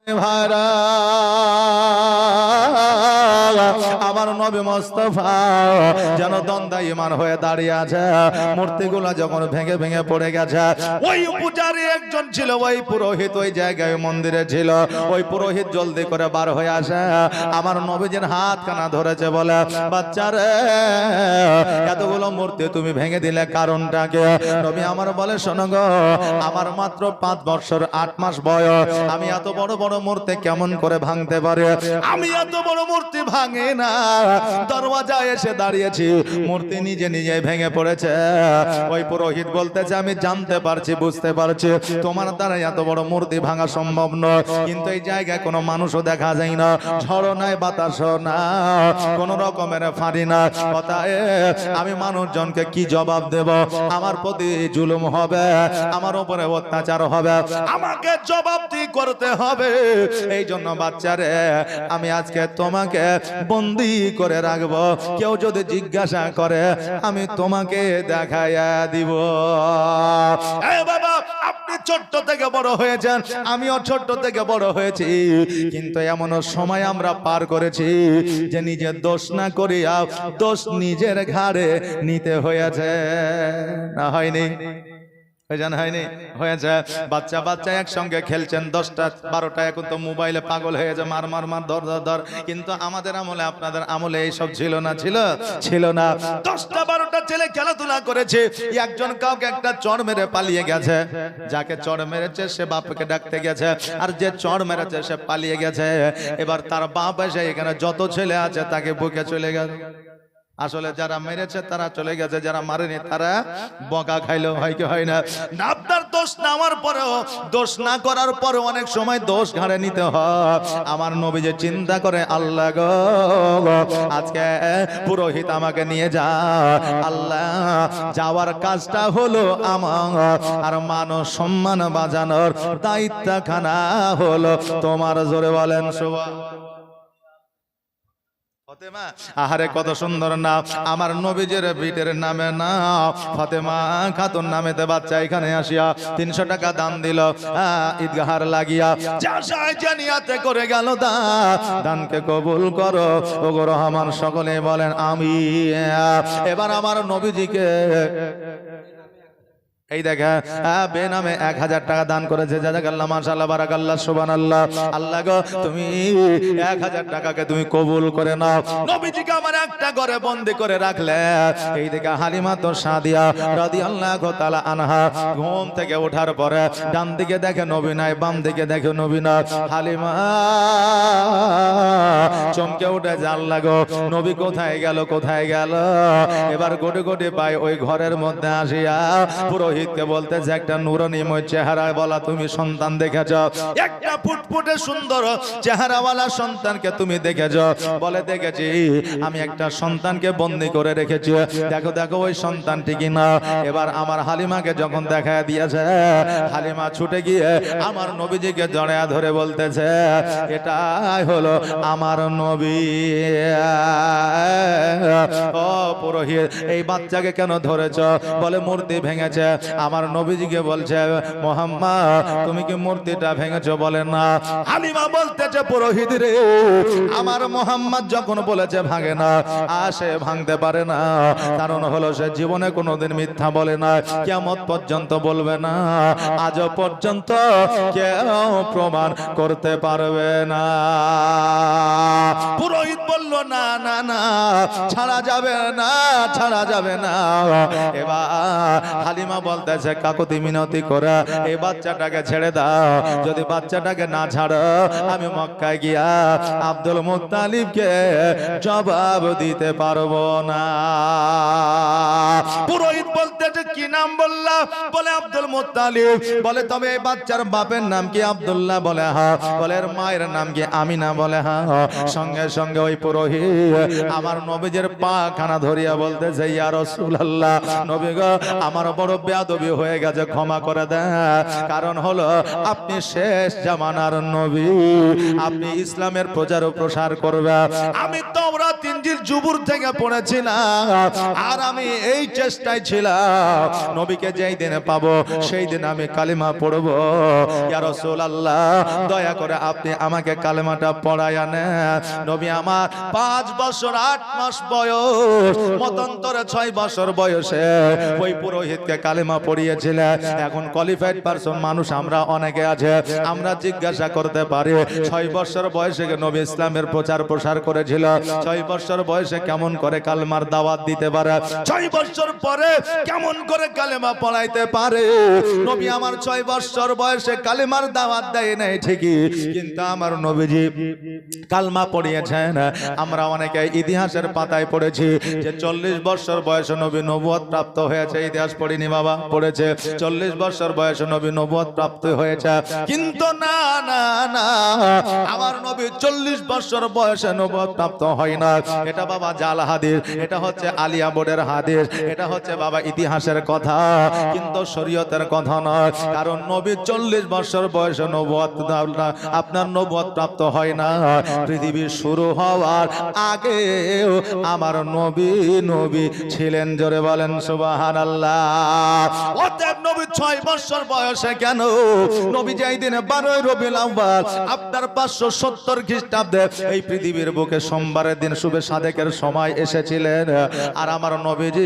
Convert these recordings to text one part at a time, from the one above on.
ভাইরা আমার নবী মুস্তাফা যেন দন্দায়মান হয়ে দাঁড়িয়ে আছে। মূর্তিগুলো যখন ভেঙে ভেঙে পড়ে গেছে, ওই পূজারী একজন ছিল, ওই পুরোহিত ওই জায়গায় মন্দিরে ছিল। ওই পুরোহিত জলদি করে বার হয়ে আসে, আমার নবীজির হাত কানা ধরেছে, বলে বাচ্চারে এতগুলো মূর্তি তুমি ভেঙে দিলে কারণটা কি? নবী আমার বলে, শোনো গো, আমার মাত্র 5 বছর 8 মাস বয়স, আমি এত বড় বড় মূর্তি কেমন করে ভাঙতে পারি? আমি এত বড় মূর্তি ভাঙে না, দরওয়াজায় এসে দাঁড়িয়েছি, মূর্তি নিজে নিজে ভেঙে পড়েছে। ওই পুরোহিত বলতেছে, আমি জানতে পারছি, বুঝতে পারছি তোমার দ্বারা এত বড় মূর্তি ভাঙা সম্ভব নয়, কিন্তু এই জায়গায় কোনো মানুষও দেখা যায় না, ঝড় নাই, বাতাসও না, কোন রকমের ফাঁড়ি না, আমি মানুষজনকে কি জবাব দেব? আমার প্রতি জুলুম হবে, আমার উপরে অত্যাচার হবে, আমাকে জবাবদি করতে হবে। এই জন্য বাচ্চারে আমি আজকে তোমাকে বন্দী করে রাখবো, কেউ যদি জিজ্ঞাসা করে আমি তোমাকে দেখাইয়া দিব। এ বাবা, আপনি ছোট্ট থেকে বড় হয়েছেন, আমিও ছোট্ট থেকে বড় হয়েছি, কিন্তু এমন সময় আমরা পার করেছি যে নিজের দোষ না করিয়া দোষ নিজের ঘাড়ে নিতে হয়েছে। না হয়নি? হয়নি? হয়েছে। বাচ্চা বাচ্চা একসঙ্গে খেলছেন, 10টা 12টা, এখন তো মোবাইলে পাগল হয়ে যায়, মার মার মার, ধর ধর ধর। কিন্তু আমাদের আমলে, আপনাদের আমলে এইসব ছিল না, ছিল না। 10টা 12টা ছেলে খেলাধুলা করেছে, একজন কাউকে একটা চড় মেরে পালিয়ে গেছে, যাকে চড় মেরেছে সে বাপকে ডাকতে গেছে, আর যে চড় মেরেছে সে পালিয়ে গেছে। এবার তার বাপ এসে এখানে যত ছেলে আছে তাকে বুকে চলে গেল। আসলে যারা মেরেছে তারা চলে গেছে, যারা মারেনি তারা বকা খাইলো, হয় কি হয় না? আপনার দোষ নেওয়ার পরেও, দোষ না করার পরেও অনেক সময় দোষ ঘাড়ে নিতে হয়। আমার নবী যে চিন্তা করে, আল্লাহ গো, আজকে পুরোহিত আমাকে নিয়ে যা, আল্লাহ যাওয়ার কাজটা হলো আমার, আর মান সম্মান বাজানোর দায়িত্বখানা হলো তোমার। জোরে বলেন সুবহানাল্লাহ। ফাতেমা, আহারে কত সুন্দর নাম, আমার নবীজির বিটের নামে না ফাতেমা খাতুন নামেতে বাচ্চা এখানে আসিয়া 300 টাকা দান দিল, ঈদগাহার লাগিয়া জানিয়াতে করে গেল, দানকে কবুল করো ওগো রহমান, সকলে বলেন আমিন। এবার আমার নবীজিকে এই দেখা বেনামে 1000 টাকা দান করেছে, জাযাকাল্লাহ, মাশাআল্লাহ, বারাকাল্লাহ, সুবহানাল্লাহ। আল্লাহ গো, তুমি 1000 টাকাকে তুমি কবুল করে নাও। নবীজিকে আমার একটা ঘরে বন্দী করে রাখলে। এই দেখা হালিমা তো সাদিয়া রাদিয়াল্লাহু তাআলা আনহা ঘুম থেকে ওঠার পরে ডান দিকে দেখে নবী নাই, বাম দিকে দেখে নবী না। হালিমা চমকে উঠে, আল্লাহ গো, নবী কোথায় গেল, কোথায় গেল? এবার গোটে গোটে পায় ওই ঘরের মধ্যে আসিয়া পুরোহিতকে বলতেছে, একটা নূরানীময় চেহারায় বলা তুমি সন্তান দেখেছ, একটা ফুটফুটে সুন্দর চেহারাওয়ালা সন্তানকে তুমি দেখেছ? বলে দেখেছি, আমি একটা সন্তানকে বন্দী করে রেখেছি, দেখো দেখো ওই সন্তানটি কিনা। এবার আমার হালিমাকে যখন দেখা দিয়েছে, হালিমা ছুটে গিয়ে আমার নবীজিকে জড়ায়া ধরে বলতেছে, এটাই হলো আমার নবী। ও পুরোহিত, এই বাচ্চাকে কেন ধরেছ? বলে মূর্তি ভেঙেছে। আমার নবীজিকে বলছে, মুহাম্মদ তুমি কি মূর্তিটা ভেঙেছো? বলে না। হালিমা বলতেছে, পুরোহিত রে, আমার মুহাম্মদ যখন বলেছে ভাঙে না, সে ভাঙতে পারে না, কারণ হলো সে জীবনে কোনোদিন মিথ্যা বলে না, কিয়ামত পর্যন্ত বলবে না, আজ পর্যন্ত কেউ প্রমাণ করতে পারবে না। পুরোহিত বলল, না না না, ছাড়া যাবে না, ছাড়া যাবে না। এবার হালিমা বলতেছে, কাকুতি মিনতি করে এই বাচ্চাটাকে ছেড়ে দাও, যদি বাচ্চাটাকে না ছাড়ো আমি মক্কায় গিয়া আব্দুল মুত্তালিবকে জবাব দিতে পারবো না। পুরোহিত বলতেছে, কি নাম বললা? বলে আব্দুল মুত্তালিব। বলে তবে এই বাচ্চার বাপের নাম কি? আব্দুল্লাহ। বলে হ্যাঁ। বলে এর মায়ের নাম কি? আমিনা। বলে হ্যাঁ। সঙ্গে সঙ্গে ওই পুরোহিত আমার নবীজির পা খানা ধরিয়া বলতেছে, ইয়া রাসূলুল্লাহ, নবী গো, আমার বড় বেয়াদবি হয়ে গেছে, ক্ষমা করে দেন, কারণ হলো আপনি শেষ জামানার নবী, আপনি ইসলামের প্রচার ও প্রসার করবেন। আমি তাওরাত ইনজিল জুবুর থেকে পড়েছিলাম, আর আমি এই চেষ্টায় ছিলাম নবীকে যেই দিনে পাবো সেই দিন আমি কালিমা পড়বো। ইয়া রাসূলুল্লাহ, দয়া করে আপনি আমাকে কালেমাটা পড়ায়া নেন। নবী আমার 5 বছর 8 মাস বয়স, মতান্তরে 6 বছর বয়সে ওই পুরোহিতকে কালেমা পড়িয়েছিলেন। এখন কোয়ালিফাইড পারসন মানুষ আমরা অনেকে আছে, আমরা জিজ্ঞাসা করতে পারি 6 বছর বয়সে নবী ইসলামের প্রচার প্রসার করেছিল, 6 বছর বয়সে কেমন করে কালেমার দাওয়াত দিতে পারে, 6 বছর পরে কেমন করে কালেমা পড়াইতে পারে? নবী আমার 6 বছর বয়সে কালেমার দাওয়াত দেয় নাই ঠিকই, কিন্তু আমার নবীজি কালমা পড়িয়েছেন। আমরা অনেকে ইতিহাসের পাতায় পড়েছি যে 40 বছর বয়সে নবী নবুয়ত প্রাপ্ত হয়েছে। ইতিহাস পড়িনি বাবা, পড়েছে 40 বছর বয়সে নবী নবুয়ত প্রাপ্ত হয়েছে। কিন্তু না না না, আমার নবী 40 বছর বয়সে নবুয়ত প্রাপ্ত হয় না। এটা বাবা জাল হাদিস, এটা হচ্ছে আলিয়া বোর্ডের হাদিস, এটা হচ্ছে বাবা ইতিহাসের কথা, কিন্তু শরীয়তের কথা নয়। কারণ নবী 40 বছর বয়সে নবুয়ত আপনার নবুয়ত প্রাপ্ত হয় না। পৃথিবীর শুরু হওয়ার আগে আমার নবী ছিলেন। জোরে বলেন সুবহানাল্লাহ। অতএব নবী 6 বছর বয়সে কেন? নবী যেই দিনে 12 রবিউল আউয়াল আপনার 570 খ্রিস্টাব্দে এই পৃথিবীর বুকে সোমবারের দিন শুভে সাদেকের সময় এসেছিলেন। আর আমার নবীজি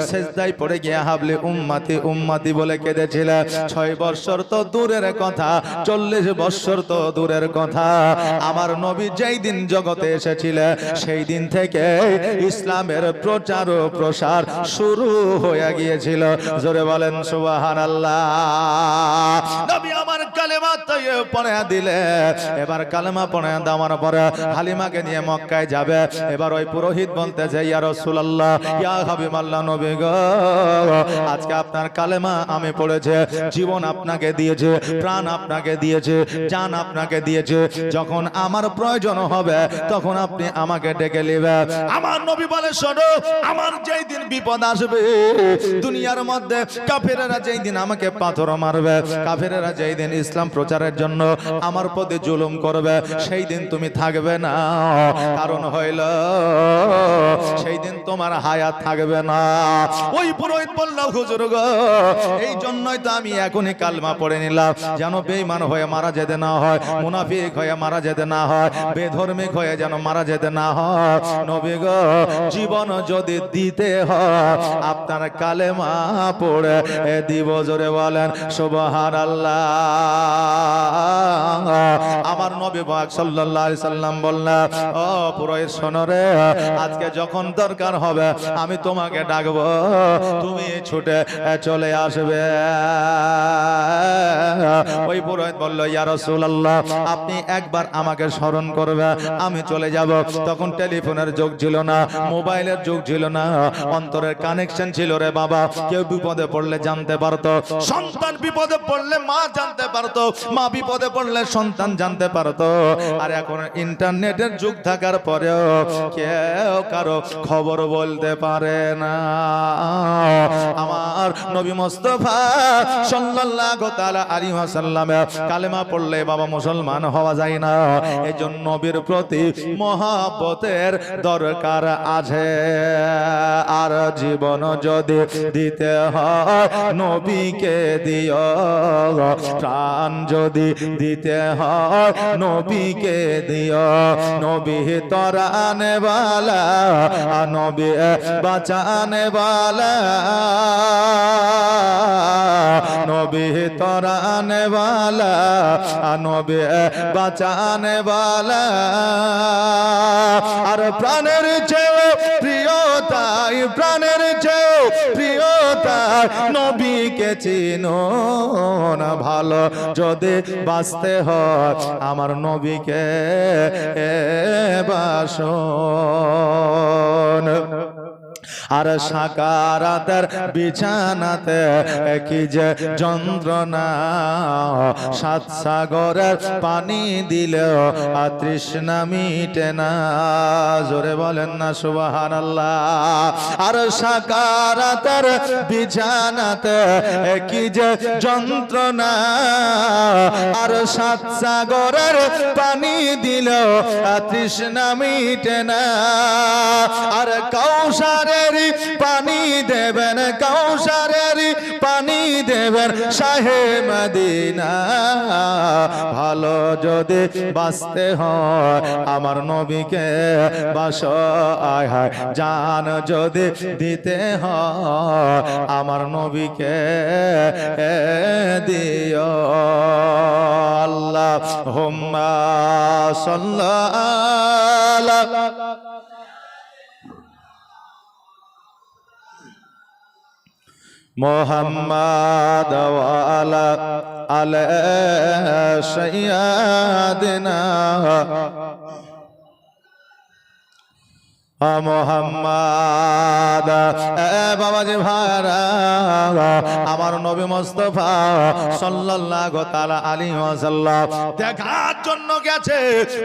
সিজদায় পড়ে গিয়ে হাবলি উম্মতি উম্মতি বলে কেঁদেছিলেন। 6 বছর তো দূরের কথা, 40 বছর তো দূরের কথা। আমার নবী যেই দিন জগতে এসেছিলেন সেই দিন থেকে ইসলামের প্রচার ও প্রসার শুরু হয়ে গিয়েছিল। জোরে বলেন সুবহানাল্লাহ। নবী আমার কালেমা তাইয়ে পড়ে দিলে, এবার কালেমা পড়ে দেওয়ার পরে হালিমাকে নিয়ে মক্কায় যাবে। এবার ওই পুরোহিত বলতেছে, ইয়া রাসূলুল্লাহ, ইয়া হাবিবাল্লাহ, নবী গো, আজকে আপনার কালেমা আমি পড়েছে, জীবন আপনাকে দিয়েছে, প্রাণ আপনাকে দিয়েছে, জান আপনাকে দিয়েছে। যখন আমার প্রয়োজন হবে তখন আপনি আমাকে ডেকে নেবেন। আমার নবী বলে, শোনো, আমার যেই দিন বিপদ আসবে দুনিয়ার মধ্যে, কাফেরেরা যেই দিন আমাকে পাথর মারবে, কাফেরেরা যেই দিন ইসলাম প্রচারের জন্য আমার প্রতি জুলুম করবে, সেই দিন তুমি থাকবে না। কারণ হইল সেই দিন তোমার হায়াত থাকবে না। ওই পুরোহিত বলল, হুজুর গো, এই জন্যই তো আমি এখনই কালমা পড়ে নিলাম, যেন বেঈমান হয়ে মারা যেতে না হয়, মুনাফিক হয়ে মারা যেতে না হয়, বেধর্মিক হয়ে যেন মারা যেতে না হয়। নবী গো, জীবন যদি দিতে হয় আপনার কালেমা পড়ে দিব। জোরে বলেন সুবহানাল্লাহ। আমার নবী পাক সাল্লাল্লাহু আলাইহি সাল্লাম বললেন, ও পুরোহিত শোনো রে, আজকে যখন দরকার হবে আমি তোমাকে ডাকবো, তুমি ছুটে চলে আসবে। ওই পুরোহিত বলল, ইয়া রাসূলুল্লাহ, আপনি একবার আমাকে স্মরণ করবে, আমি চলে যাব। তখন টেলিফোনের যুগ ছিল না, মোবাইলের যুগ ছিল না, অন্তরের কানেকশন ছিল রে বাবা। কেউ বিপদে পড়লে জানতে পারতো, সন্তান বিপদে পড়লে মা জানতে পারতো, মা বিপদে পড়লে সন্তান জানতে পারতো। আর এখন ইন্টারনেটের যুগ থাকার পরেও কেউ কারো খবর বলতে পারে না। আমার নবী মুস্তাফা সাল্লাল্লাহু তাআলা আলাইহি ওয়াসাল্লাম কালেমা পড়লে বাবা মুসলমান হওয়া যায় না। এইজন্য নবীর প্রতি মহব্বতের দরকার আছে। আর জীবন যদি দিতে হয় নবীকে দিও, প্রাণ যদি দিতে হয় নবীকে দিও। নবী তরানে वाला, নবী বাঁচানে वाला, নবী তরানে वाला, নবী বাঁচানে वाला। আর প্রাণের চেয়ে প্রিয় তাই, প্রাণের চেয়ে প্রিয় তাই, নবীকে চিনো না ভালো যদি বাঁচতে হয় আমার নবীকে বাসন। আর সাকারাতের বিছানাতে কি যে যন্ত্রণা, সাত সাগরের পানি দিলেও তৃষ্ণা মিটে না। জোরে বলেন না সুবহানাল্লাহ। আর সাকারাতের বিছানাতে কি যে যন্ত্রণা, আর সাত সাগরের পানি দিলেও তৃষ্ণা মিটে না। আর কৌশলের পানি দেবেন কাউসারের পানি দেবেন শাহে মদিনা ভালো যদি বাঁচতে হয় আমার নবীকে বাসায় হয় জান যদি দিতে হয় আমার নবীকে দিও আল্লাহুম্মা সাল্লাল্লাহু মুহাম্মাদ ওয়া আলা আলি সাইয়্যিদিনা মুহাম্মাদ বাবাজি ভাইরা আমার নবী মুস্তাফা সাল্লাল্লাহু তাআলা আলাইহি ওয়াসাল্লাম দেখার জন্য গেছে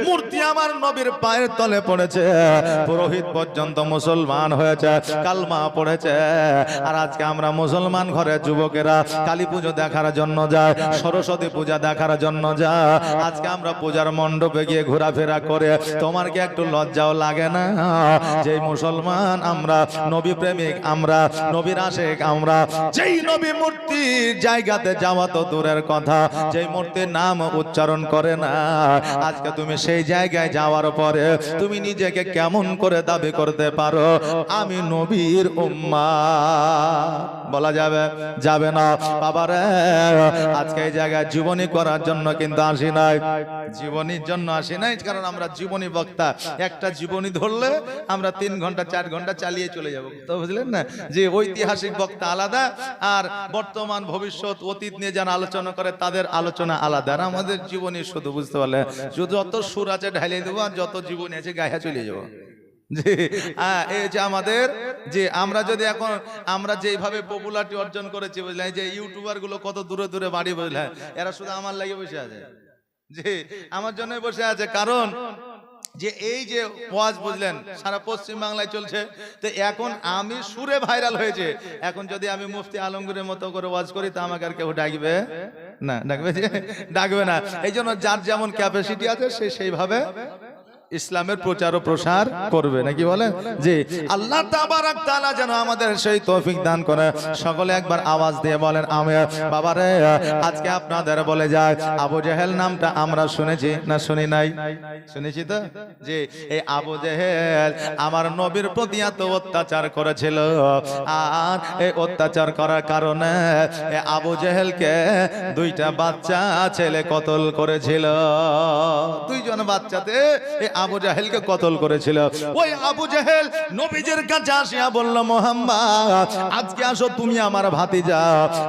মূর্তি আমার নবীর পায়ের তলে পড়েছে পুরোহিত পর্যন্ত মুসলমান হয়েছে কালমা পড়েছে আর আজকে আমরা মুসলমান ঘরে যুবকেরা কালী পুজো দেখার জন্য যায় সরস্বতী পূজা দেখার জন্য যায় আজকে আমরা পূজার মণ্ডপে গিয়ে ঘোরাফেরা করে তোমার কি একটু লজ্জাও লাগে না যে মুসলমান আমরা নবী প্রেমিক আমরা নবীর আশিক আমরা যেই নবী মূর্তির জায়গাতে যাওয়া তো দূরের কথা যেই মূর্তির নাম উচ্চারণ করে না আজকে তুমি সেই জায়গায় যাওয়ার পরে তুমি নিজেকে কেমন করে দাবি করতে পারো আমি নবীর উম্মাহ বলা যাবে যাবে না বাবারে আজকে এই জায়গায় জীবনী করার জন্য কিন্তু আসি নাই জীবনীর জন্য আসি নাই কারণ আমরা জীবনী বক্তা একটা জীবনী ধরলে আমরা 3 ঘন্টা 4 ঘন্টা চালিয়ে চলে যাব তো বুঝলেন না যে ঐতিহাসিক বক্তা আলাদা আর বর্তমান ভবিষ্যৎ অতীত নিয়ে যারা আলোচনা করে তাদের আলোচনা আলাদা আর আমাদের জীবনী শুধু বুঝতে পারলে যত সুর আছে ঢালিয়ে দেবো আর যত জীবনী আছে গায়ে চলে যাবো জি এই যে আমাদের যে আমরা যদি এখন আমরা যেভাবে পপুলারিটি অর্জন করেছি বুঝলেন যে ইউটিউবার গুলো কত দূরে দূরে বাড়ি বুঝলেন এরা শুধু আমার লাগে বসে আছে জি আমার জন্য বসে আছে কারণ যে এই যে ওয়াজ বুঝলেন সারা পশ্চিম বাংলায় চলছে তো এখন আমি সুরে ভাইরাল হয়েছে এখন যদি আমি মুফতি আলমগীরের মতো করে ওয়াজ করি তা আমাকে আর কেউ ডাকবে না ডাকবে না এই জন্য যার যেমন ক্যাপাসিটি আছে সে সেইভাবে ইসলামের প্রচার ও প্রসার করবে নাকি বলেন জি আল্লাহ তাবারাক তাআলা যেন আমাদের সেই তৌফিক দান করে সকলে একবার আওয়াজ দিয়ে বলেন আমি বাবারে আজকে আপনাদের বলে যায় আবু জেহেল নামটা আমরা শুনেছি না শুনি নাই শুনেছি তো জি এই আবু জেহেল আমার নবীর প্রতি এত অত্যাচার করেছিল আর এই অত্যাচার করার কারণে এই আবু জেহেলকে 2টা বাচ্চা ছেলে কতল করেছিল 2জন বাচ্চাতে আবু জাহেলকে কতল করেছিল ওই আবু জাহেল নবীজির কাছে আসিয়া বলল মুহাম্মদ আজকে আসো তুমি আমার ভাতিজা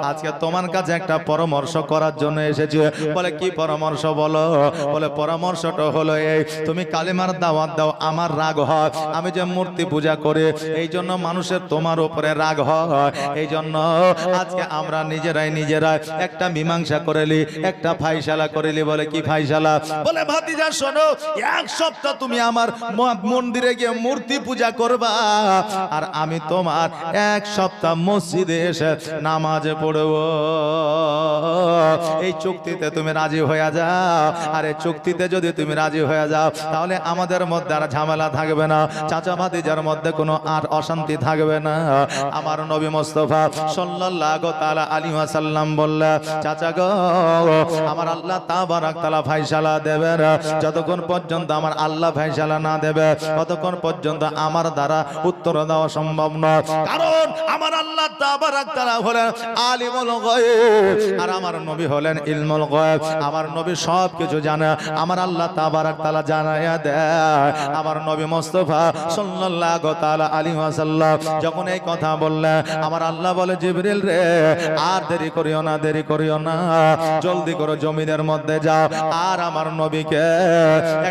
আজকে তোমার কাছে একটা পরামর্শ করার জন্য এসেছি বলে কি পরামর্শ বলো বলে পরামর্শটা হলো এই তুমি কালিমার দাওয়াত দাও আমার রাগ হয় আমি যে মূর্তি পূজা করি এই জন্য মানুষের তোমার উপরে রাগ হয় এই জন্য আজকে আমরা নিজেরাই একটা মীমাংসা করেলি একটা ফাইসালা করেলি বলে কি ফাইসালা বলে ভাতিজা শোনো এক সপ্তাহ তুমি আমার মন্দিরে গিয়ে মূর্তি পূজা করবা আর আমি তোমার 1 সপ্তাহ মসজিদে এসে নামাজে পড়ব এই চুক্তিতে তুমি রাজি হয়ে যাও আর এই চুক্তিতে যদি তুমি রাজি হয়ে যাও তাহলে আমাদের মধ্যে আর ঝামেলা থাকবে না চাচা ভাতিজার মধ্যে কোনো আর অশান্তি থাকবে না আমার নবী মুস্তাফা সাল্লাল্লাহু তাআলা আলাইহি ওয়াসাল্লাম বললেন চাচা গো আমার আল্লাহ তাবারাক তাআলা ফায়সালা দেবেন যতক্ষণ পর্যন্ত আমার আল্লাহ ফায়সালা না দেবে ততক্ষণ পর্যন্ত আমার দ্বারা উত্তর দেওয়া সম্ভব নয় কারণ আমার আল্লাহ তাবারাক তাআলা হলেন আলিমুল গায়ব আর আমার নবী হলেন ইলমুল গায়ব আমার নবী সব কিছু জানে আমার আল্লাহ তাবারাক তাআলা জানায়া দেয় আমার নবী মুস্তাফা সাল্লাল্লাহু তাআলা আলাইহি ওয়াসাল্লাম যখন এই কথা বললেন আমার আল্লাহ বলে জিবরিল রে আর দেরি করিও না জলদি করো জমিনের মধ্যে যাও আর আমার নবীকে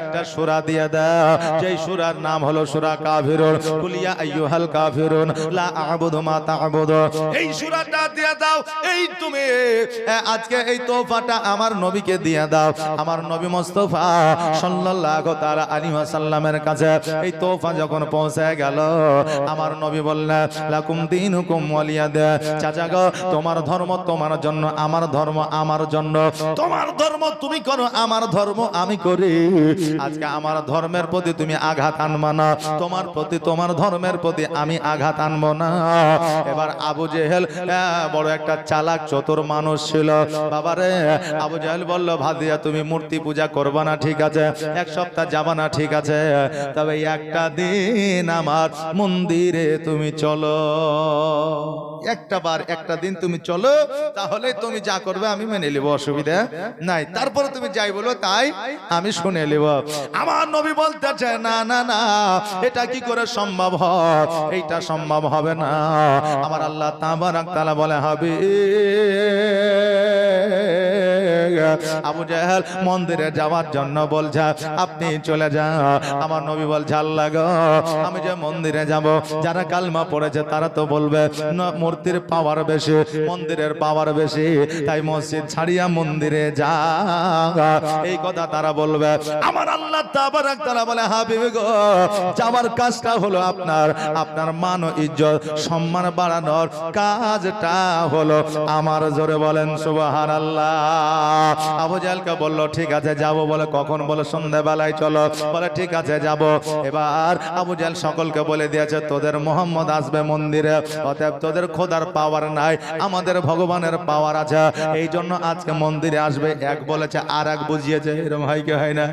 একটা সূরা দিয়ে দাও যেই সূরার নাম হলো সূরা কাফিরুন কুল ইয়া আইয়ুহাল কাফিরুন লা আ'বুদু মা তা'বুদুন এই সূরাটা দিয়ে দাও এই তুমি আজকে এই তোফাটা আমার নবীকে দিয়ে দাও। আমার নবী মুস্তাফা সাল্লাল্লাহু তাআলা আলাইহি ওয়াসাল্লামের কাছে এই তোফা যখন পৌঁছে গেল, আমার নবী বললেন লাকুম দীনুকুম ওয়ালিয়াদ। চাচা গো, তোমার ধর্ম তোমার জন্য, আমার ধর্ম আমার জন্য। তোমার ধর্ম তুমি করো, আমার ধর্ম আমি করি। আজকে আমার ধর্মের প্রতি তুমি আঘাত আনবা না, তোমার প্রতি তোমার ধর্মের প্রতি আমি আঘাত আনবো না। এবার আবু জেহেল বড় একটা চালাক চতুর মানুষ ছিল। বাবারে, আবু জেহেল বলল ভাদিয়া তুমি মূর্তি পূজা করবা না ঠিক আছে, এক সপ্তাহ যাবা না ঠিক আছে, তবে একটা দিন আমার মন্দিরে তুমি চলো। একটা দিন তুমি চলো, তাহলে তুমি যা করবে আমি মেনে নেব, অসুবিধা নাই। তারপরে তুমি যাই বলো তাই আমি শুনে নেব। আমার নবী বলতেছে না না না, এটা কি করে সম্ভব হয়? এইটা সম্ভব হবে না। আমার আল্লাহ তাবারাক তাআলা বলে হবে। আবু জেহেল মন্দিরে যাওয়ার জন্য বলছে আপনি চলে যান। আমার নবী বলছে আল্লাহ গো, আমি যে মন্দিরে যাব, যারা কালমা পড়েছে তারা তো বলবে মূর্তির পাওয়ার বেশি, মন্দিরের পাওয়ার বেশি, তাই মসজিদ ছাড়িয়া মন্দিরে যা, এই কথা তারা বলবে। আমার আল্লাহ তাবারাক তাআলা বলে হাবিব গো, যাওয়ার কাজটা হলো আপনার মান ও ইজ্জত সম্মান বাড়ানোর কাজটা হলো আমার। জোরে বলেন সুবহানাল্লাহ। আবু জাহেলকে বলল ঠিক আছে যাবো। বলে কখন? বলে সন্ধ্যাবেলায় চলো। বলে ঠিক আছে যাব। এবার আবু জাহেল সকলকে বলে দিয়েছে তোদের মোহাম্মদ আসবে মন্দিরে, অতএব তোদের খোদার পাওয়ার নাই, আমাদের ভগবানের পাওয়ার আছে, এই জন্য আজকে মন্দিরে আসবে। এক বলেছে আর এক বুঝিয়েছে। এরকম হয় কি হয় না?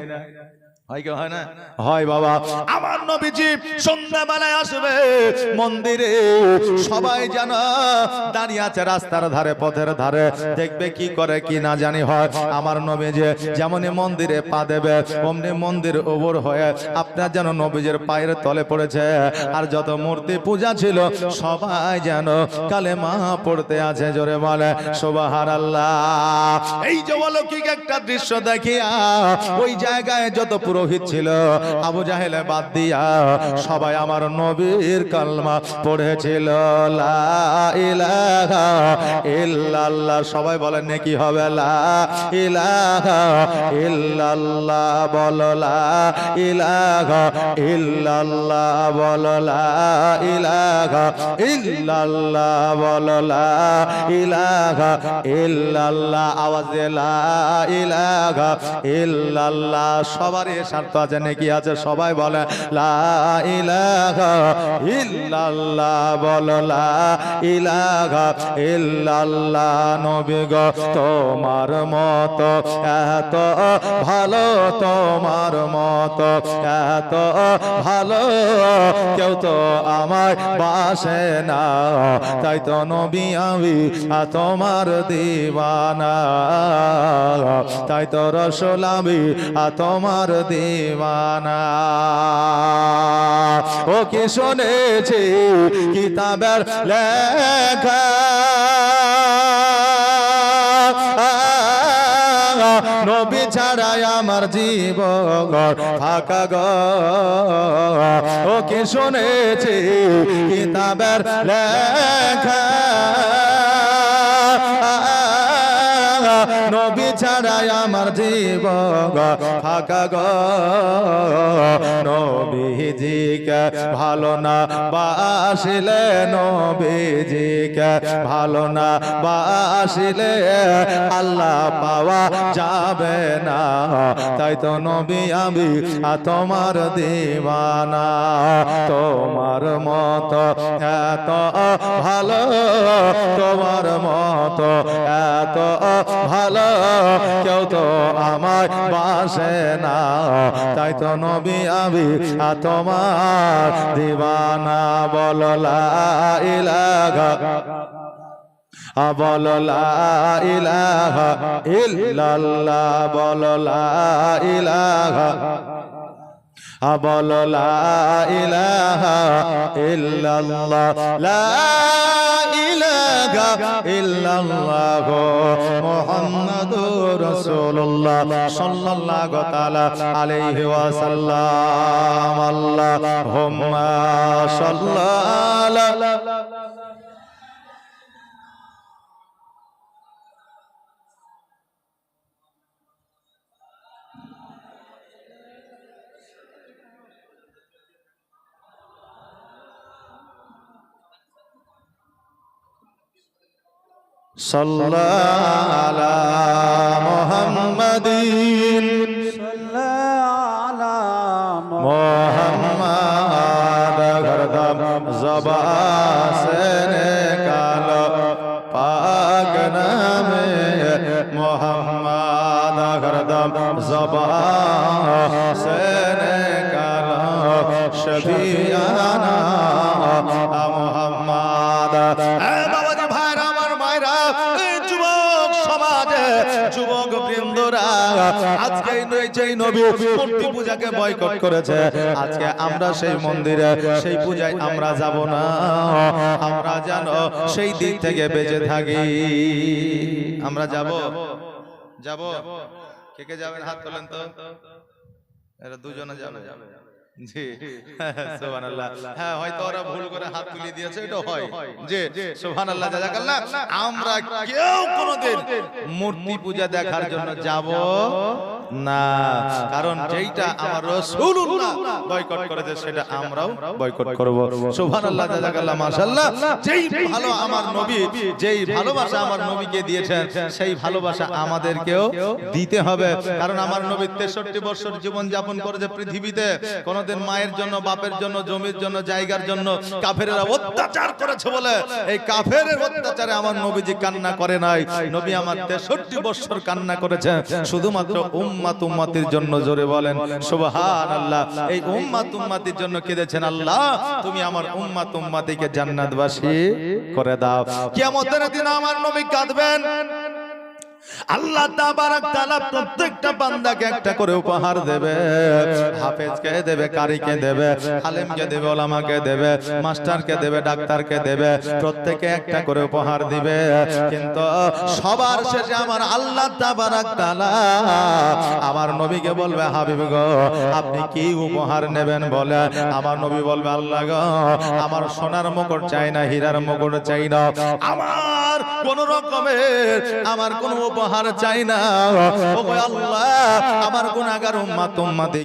হয় কি হয় না? হয় বাবা। আমার নবীজি সন্ধ্যাবেলায় আসবে মন্দিরে, সবাই যেন দাঁড়িয়ে আছে রাস্তার ধারে, পথের ধারে, দেখবে কি করে কি না জানি হয়। আমার নবীজি যেমনই মন্দিরে পা দেবে অমনি মন্দির ওপর হয়ে আপনার যেন নবীজির পায়ের তলে পড়েছে। আর যত মূর্তি পূজা ছিল সবাই যেন কালেমা পড়তে আছে। জোরে বলে সুবহানাল্লাহ। এই যে অলৌকিক একটা দৃশ্য দেখিয়া ওই জায়গায় যত পুরোহিত ছিল আবু জাহেলে বাদ দিয়া সবাই আমার নবীর কালমা পড়েছিল লা ইলাহা ইল্লাল্লাহ। সবাই বলেন নেকি হবে লা ইলাহা ইল্লাল্লাহ, বলো লা ইলাহা ইল্লাল্লাহ, বলো লা ইলাহা ইল্লাল্লাহ, বলো লা ইলাহা ইল্লাল্লাহ। আওয়াজে লা ইলাহা ইল্লাল্লাহ। সবারই স্বার্থ আছে, নেকি আছে, সবাই বলে লা ইলাহা ইল্লাল্লাহ, বলো লা ইলাহা ইল্লাল্লাহ। নবী গো তোমার মতো এত ভালো, তোমার মতো এত ভালো কেউ তো আমার বাসে না, তাই তো নবী আমি তোমার দিওয়ানা, তাই তো রাসূল আমি তোমার দিওয়ানা। ও কি শুনেছি কিতাবের লেখা, নবী ছাড়াই আমার জীবন ফাঁকা গো। ও কি শুনেছি কিতাবের লেখা, নবী ছাড়াই আমার জীবন ফাঁকা গো। নবীজিকে ভালো না বাসিলে, নবীজিকে ভালো না বাসিলে আল্লাহ পাওয়া যাবে না, তাই তো নবী আমি তোমার দিওয়ানা। তোমার মতো এত ভালো, তোমার মতো এত ভালো কেউ তো আমার বাসে না, তাই তো নবী আমি তোমার দিওয়ানা। বলো লা ইলাহা, বলো লা ইলাহা ইল্লাল্লাহ, বলো লা ইলাহা, বলো লা ইলাহা ইল্লাল্লাহ, লা ইলাহা ইল্লাল্লাহ মুহাম্মাদুর রাসূলুল্লাহ সাল্লাল্লাহু তাআলা আলাইহি ওয়াসাল্লাম। আল্লাহুম্মা সাল্লি আলা সাল্লাল্লাহু আলা মুহাম্মাদিন মোহাম্মদ হরদম ज़बां से निकालो पाक नामे मोहम्मद हरदम ज़बां से निकालो शफीआना मोहम्मद। बाबाजी भाईरा আমার মায়েরা, যুবক সমাজে যুবক বৃন্দরা আজকে এই নবী মূর্তি পূজাকে বয়কট করেছে। আজকে আমরা সেই মন্দিরে সেই পূজায় আমরা যাব না, আমরা যেন সেই দিক থেকে বেঁচে থাকি। আমরা যাব যাব কে কে যাবেন হাত তোলেন তো, এরা দুজনে যাবে। জি সুবহানাল্লাহ। হ্যাঁ হয়তো ওরা ভুল করে হাত তুলে দিয়েছে, এটা হয়। জি সুবহানাল্লাহ জাযাকাল্লাহ। আমরা কেউ কোনোদিন মূর্তি পূজা দেখার জন্য যাব না, কারণ যেইটা আমার রাসূলুল্লাহ বয়কট করেছে সেটা আমরাও বয়কট করব। সুবহানাল্লাহ জাযাকাল্লাহ মাশাআল্লাহ। যেই ভালো আমার নবী, যেই ভালোবাসা আমার নবীকে দিয়েছেন সেই ভালোবাসা আমাদেরকেও দিতে হবে। কারণ আমার নবী 63 বছর জীবন যাপন করেছে পৃথিবীতে। কোনদিন মায়ের জন্য, বাপের জন্য, জমির জন্য, জায়গার জন্য কাফেররা অত্যাচার করেছে বলে এই কাফেরের অত্যাচারে আমার নবীজি কান্না করে নাই। নবী আমার 63 বছর কান্না করেছেন শুধুমাত্র উম্মত উম্মতির জন্য। জোরে বলেন সুবহানাল্লাহ। এই উম্মত উম্মতির জন্য কেঁদেছেন, আল্লাহ তুমি আমার উম্মত উম্মতিকে জান্নাতবাসী করে দাও। কিয়ামতের দিন আমার নবী কাঁদবেন। আল্লাহ তাবারক তাআলা প্রত্যেকটা বান্দাকে একটা করে উপহার দেবে। হাফেজকে দেবে, কারীকে দেবে, আলেমকে দেবে, ওলামাকে দেবে, মাস্টারকে দেবে, ডাক্তারকে দেবে, প্রত্যেকে একটা করে উপহার দিবে। কিন্তু সবার শেষে আমার আল্লাহ তাবারক তাআলা আমার নবীকে বলবে, হাবিব গো আপনি কি উপহার নেবেন বলে। আমার নবী বলবে, আল্লাহ গো আমার সোনার মুকুট চাই না, হীরার মুকুট চাই না, আমার কোন রকমের আমার কোন উপহার চাই না। ওগো আল্লাহ আমার গুনাহগার উম্মত উম্মতি